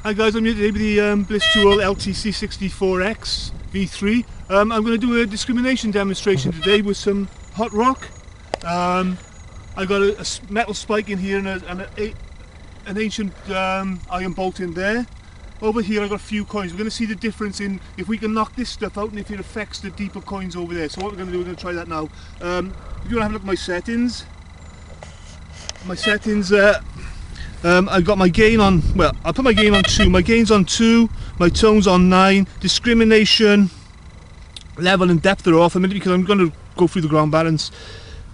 Hi guys, I'm here today with the BLISSTOOL LTC64X V3. I'm going to do a discrimination demonstration today with some hot rock. I got a metal spike in here and an ancient iron bolt in there. Over here I got a few coins. We're going to see the difference in if we can knock this stuff out and if it affects the deeper coins over there. So what we're going to do, we're going to try that now. If you want to have a look at my settings. I've got my gain on, well, I'll put my gain on 2. My gain's on 2, my tone's on 9, discrimination, level and depth are off a minute because I'm going to go through the ground balance.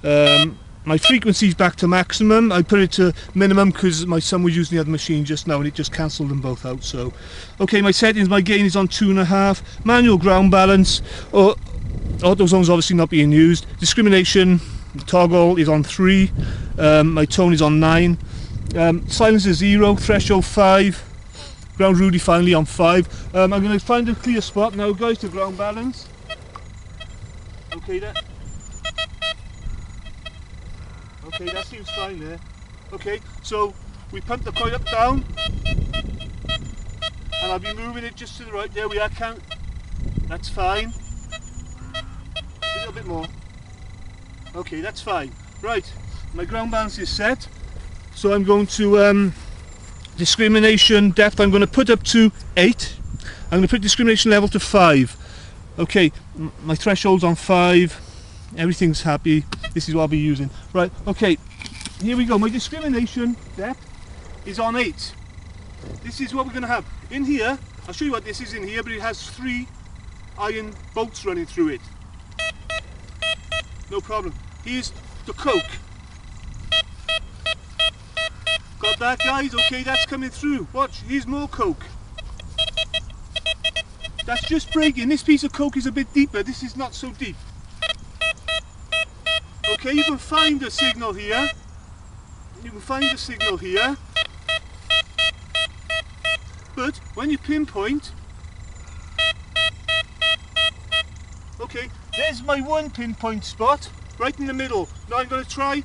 My frequency's back to maximum. I put it to minimum because my son was using the other machine just now and it just cancelled them both out. So, okay, my settings, my gain is on 2.5, manual ground balance, AutoZone's obviously not being used, discrimination, toggle is on 3, my tone is on 9. Silence is 0, threshold 5, ground Rudy finally on 5. I'm going to find a clear spot now guys to ground balance. Okay, that seems fine there. Okay, so we pump the coil up down and I'll be moving it just to the right. There we are, count. That's fine. A little bit more. Okay, that's fine. Right, my ground balance is set. So I'm going to discrimination depth, I'm going to put up to 8. I'm going to put discrimination level to 5. Okay, my threshold's on 5. Everything's happy. This is what I'll be using. Right, okay, here we go. My discrimination depth is on 8. This is what we're going to have. In here, I'll show you what this is in here, but it has 3 iron bolts running through it. No problem. Here's the coke. Got that guys? Okay, that's coming through. Watch, here's more coke. That's just breaking. This piece of coke is a bit deeper. This is not so deep. Okay, you can find the signal here. You can find the signal here. But when you pinpoint, okay, there's my one pinpoint spot, right in the middle. Now I'm going to try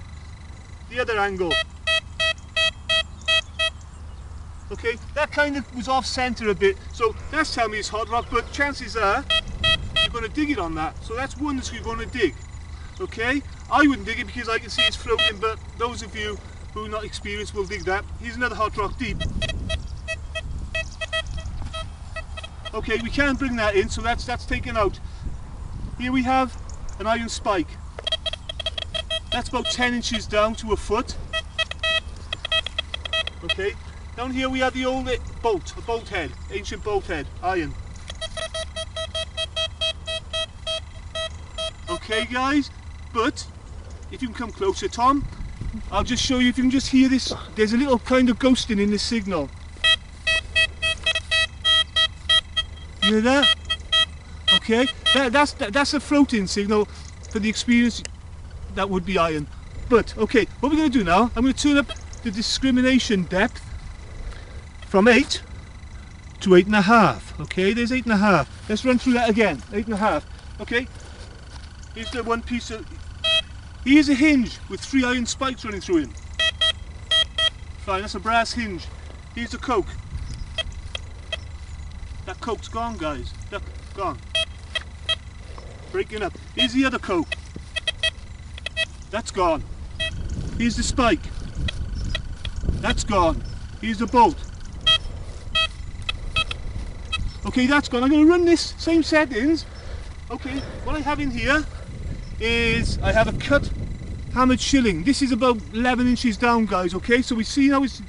the other angle. Okay, that kind of was off centre a bit, so that's telling me it's hot rock, but chances are you're going to dig it on that. So that's one that you're going to dig. Okay, I wouldn't dig it because I can see it's floating, but those of you who are not experienced will dig that. Here's another hot rock deep. Okay, we can't bring that in, so that's taken out. Here we have an iron spike. That's about 10 inches down to a foot. Okay. Down here we have the old bolt, a bolt head, ancient bolt head, iron. Okay guys, but if you can come closer Tom, I'll just show you if you can just hear this, there's a little kind of ghosting in this signal. You hear that? Okay, that's a floating signal. For the experience, that would be iron. But okay, what we're going to do now, I'm going to turn up the discrimination depth from 8 to 8.5. Okay, there's 8.5. Let's run through that again. 8.5. Okay, here's the one piece of. Here's a hinge with 3 iron spikes running through him. Fine, that's a brass hinge. Here's the coke. That coke's gone, guys. Look, gone. Breaking up. Here's the other coke. That's gone. Here's the spike. That's gone. Here's the bolt. Okay, that's gone. I'm going to run this same settings. Okay, what I have in here is I have a cut hammered shilling. This is about 11 inches down, guys. Okay, so we see how it's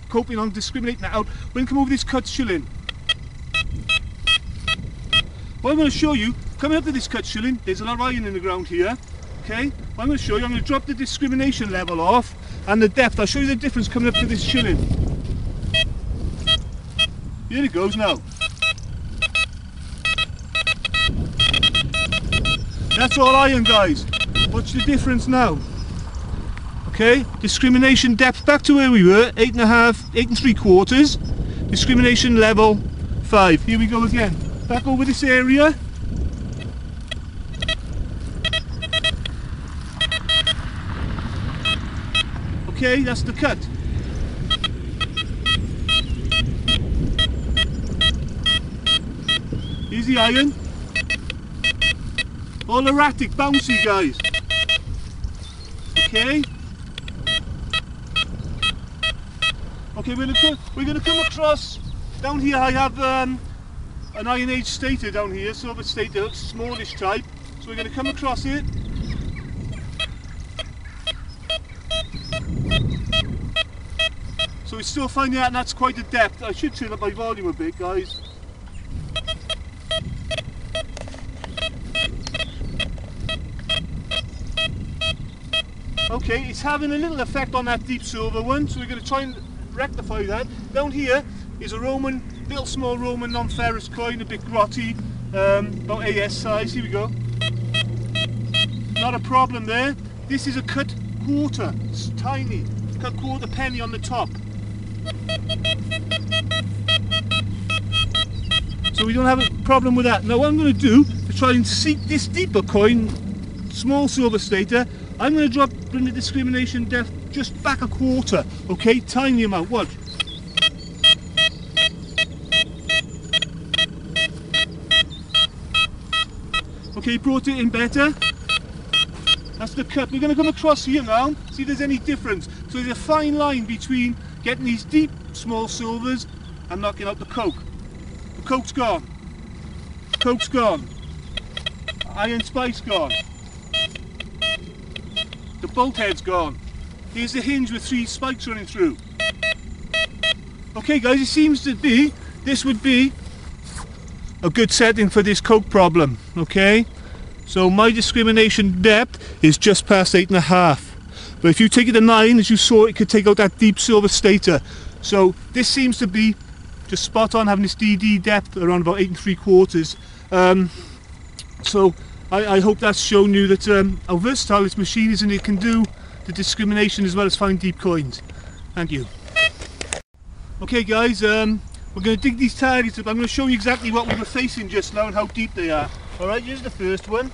coping on discriminating that out. We're going to come over this cut shilling. What I'm going to show you, coming up to this cut shilling, there's a lot of iron in the ground here. Okay, what I'm going to show you, I'm going to drop the discrimination level off and the depth. I'll show you the difference coming up to this shilling. Here it goes now. That's all iron, guys. Watch the difference now. Okay, discrimination depth back to where we were, 8.5, 8 3/4. Discrimination level 5. Here we go again. Back over this area. Okay, that's the cut. here's the iron. All erratic, bouncy, guys. Okay. Okay, we're gonna come across down here. I have an iron age stator down here, silver stator, smallish type. So we're gonna come across it. So it's still finding out, and that's quite a depth. I should turn up my volume a bit, guys. Okay, it's having a little effect on that deep silver one, so we're going to try and rectify that. Down here is a Roman, little small Roman non-ferrous coin, a bit grotty, about AS size. Here we go. Not a problem there. This is a cut quarter, it's tiny, cut quarter penny on the top. So we don't have a problem with that. Now what I'm going to do to try and seek this deeper coin, small silver stator, I'm going to bring the discrimination depth just back a quarter, okay, tiny amount, watch. Okay, brought it in better. That's the cut. We're going to come across here now, see if there's any difference. So there's a fine line between getting these deep small silvers and knocking out the coke. The coke's gone. Coke's gone. Iron spice gone. The bolt head's gone. Here's the hinge with 3 spikes running through. Okay guys, it seems to be, this would be a good setting for this coke problem, okay? So my discrimination depth is just past 8.5. But if you take it to 9, as you saw, it could take out that deep silver stator. So this seems to be just spot on, having this DD depth around about 8 3/4. So I hope that's shown you that how versatile this machine is, and it can do the discrimination as well as find deep coins. Thank you. Okay guys, we're going to dig these targets up. I'm going to show you exactly what we were facing just now and how deep they are. Alright, here's the first one.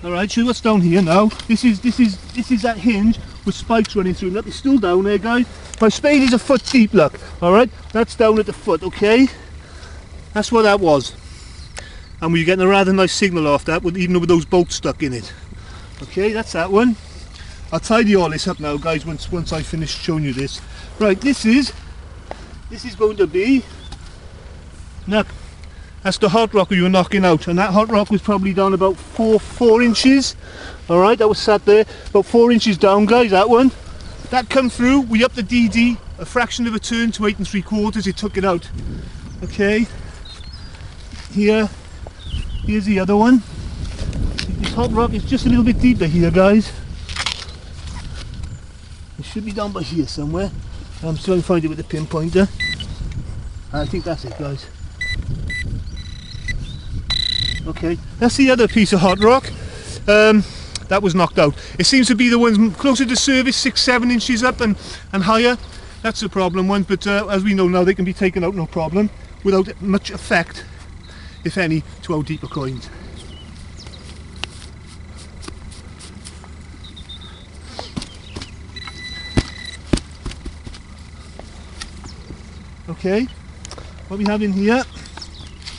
Alright, show you what's down here now. This is that hinge with spikes running through. Look, it's still down there, guys. My spade is a foot deep, look. Alright, that's down at the foot, okay? That's what that was. And we're getting a rather nice signal off that, even with those bolts stuck in it. Okay, that's that one. I'll tidy all this up now, guys, once I finish showing you this. Right, this is going to be, look, that's the hot rock we were knocking out, and that hot rock was probably down about 4 inches. Alright, that was sat there about 4 inches down, guys, that one. That come through, we upped the DD a fraction of a turn to 8 3/4, it took it out. Okay, here's the other one. This hot rock is just a little bit deeper here, guys. It should be down by here somewhere. I'm still trying to find it with the pinpointer. I think that's it, guys. Okay, that's the other piece of hot rock. That was knocked out. It seems to be the ones closer to surface, 6-7 inches up and higher. That's the problem ones, but as we know now, they can be taken out no problem without much effect, if any, to our deeper coins. Okay, what we have in here,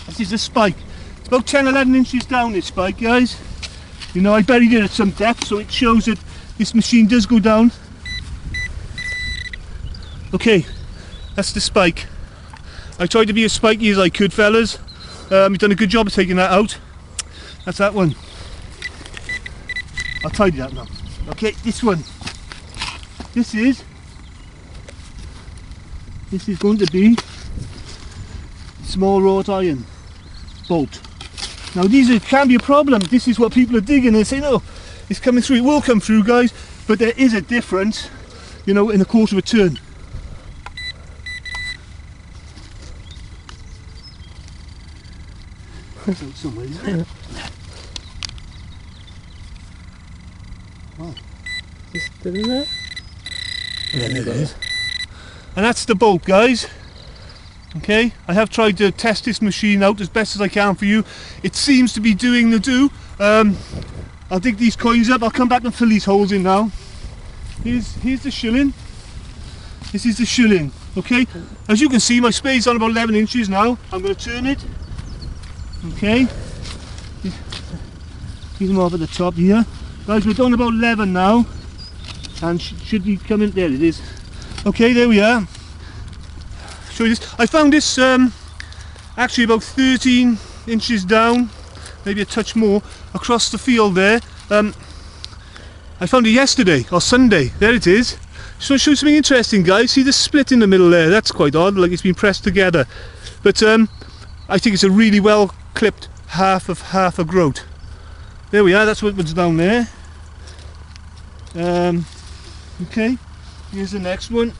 this is a spike. It's about 10-11 inches down, this spike, guys. You know, I buried it at some depth, so it shows that this machine does go down. Okay, that's the spike. I tried to be as spiky as I could, fellas. You've done a good job of taking that out. That's that one. I'll tidy that now. Okay, this one. This is going to be small wrought iron bolt. Now these can be a problem. This is what people are digging. They say, no, it's coming through. It will come through, guys, but there is a difference, you know, in a quarter of a turn. That's out somewhere, isn't it? Oh. Is it still in there? Yeah, there it is. And that's the bolt, guys. Okay, I have tried to test this machine out as best as I can for you. It seems to be doing the do. I'll dig these coins up. I'll come back and fill these holes in now. Here's the shilling. This is the shilling. Okay, as you can see, my spade's on about 11 inches now. I'm going to turn it. Okay, get them off at the top here. Guys, we're down about 11 now, and should be coming. There it is. Okay, there we are. Show you this. I found this actually about 13 inches down, maybe a touch more, across the field there. I found it yesterday or Sunday. There it is. Just want to show you something interesting, guys. See the split in the middle there? That's quite odd, like it's been pressed together. But I think it's a really well clipped half a groat. There we are. That's what's down there. Okay. Here's the next one.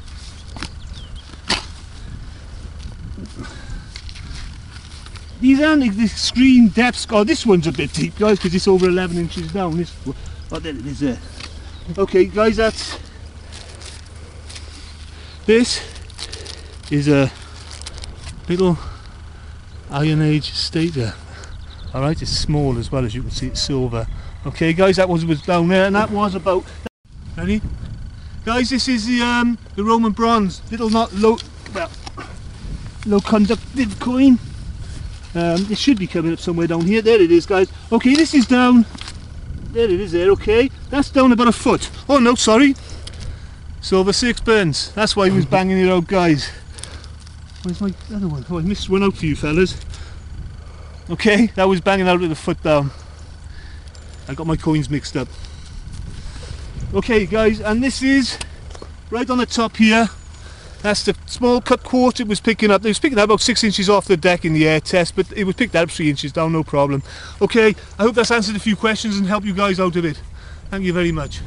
These aren't the extreme depths. Oh, this one's a bit deep, guys, because it's over 11 inches down. This, oh, there it is there. Okay, guys, this is a little Iron Age stator. Alright, it's small as well, as you can see, it's silver. Okay, guys, that was down there, and that was about... Ready? Guys, this is the Roman bronze. Little not low... Well, low conductive coin. It should be coming up somewhere down here. There it is, guys. Okay, this is down. There it is there, okay. That's down about a foot. Oh no, sorry. Silver sixpence. That's why he was banging it out, guys. Where's my other one? Oh, I missed one out for you fellas. Okay, that was banging out with a foot down. I got my coins mixed up. Okay, guys, and this is right on the top here. That's the small cut quartz it was picking up. It was picking up about 6 inches off the deck in the air test, but it was picked up 3 inches down, no problem. Okay, I hope that's answered a few questions and helped you guys out a bit. Thank you very much.